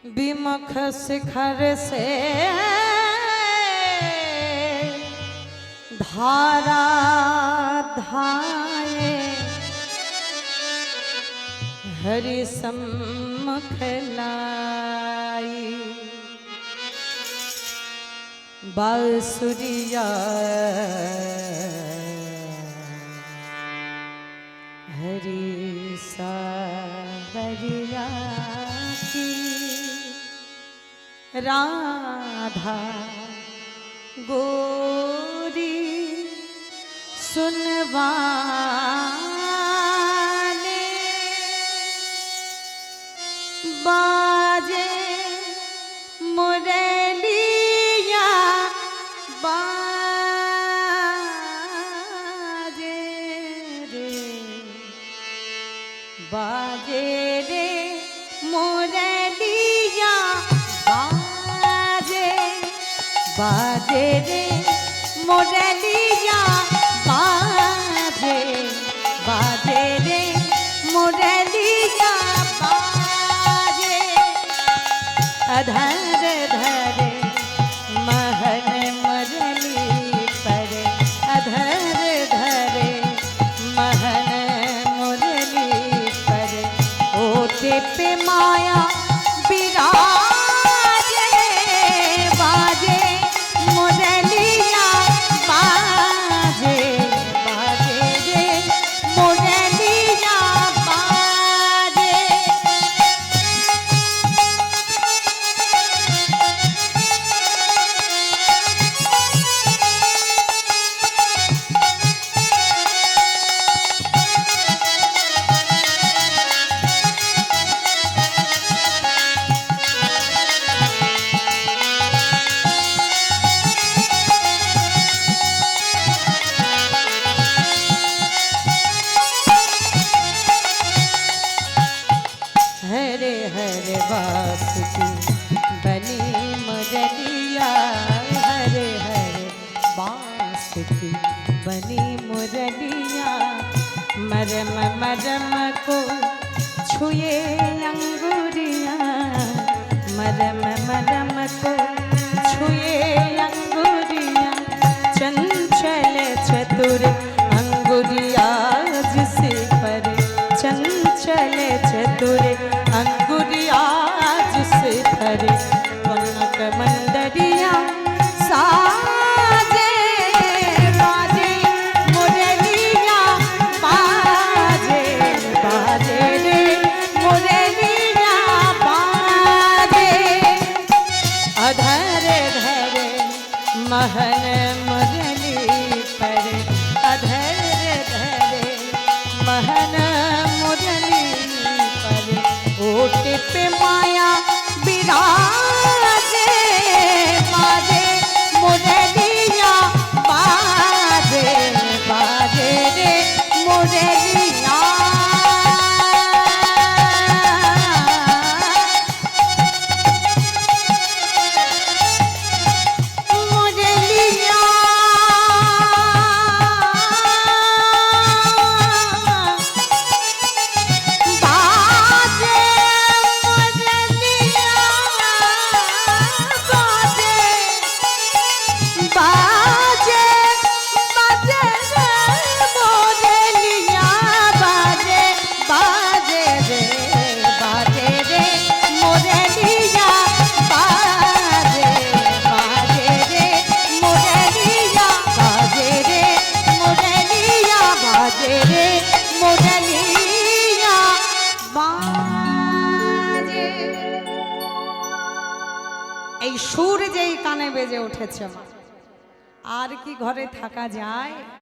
विमुख शिखर से धारा धाये हरि सम्मुख लाई बांसुरिया हरि सावरिया की राधा गोरी सुनवाने बाजे मुरलिया बाजे रे मुरलिया बाजे रे मुरलिया बाजे रे मुरलिया बाजे अधर धरे महन मुरली पर अधर धरे महन मुरली पर ओटे पे माया बिराजे बाजे मुरलिया बाजे रे मुरलिया बाजे हरे हरे बांसुरी बनी मुरलिया हरे हरे बांसुरी बनी मुरलिया मरम मरम को छुए अंगुरिया मरम मरम को छुए अंगुरिया चंचल चतुर अंगुरिया जिसे पर चंचल चतुर अंगुरिया जिसे पर कनक मंडरिया साजे बाजे मुरलिया बाजे रे मुरलिया बाजे अधर धरे महन मुरली पर अधर धरे महन मुरली पर ओटे पे माया बिराजे बाजे मुरलिया बाजे रे मुरलिया এই সুর যেই কানে বেজে উঠেছে আর কি ঘরে থাকা যায়।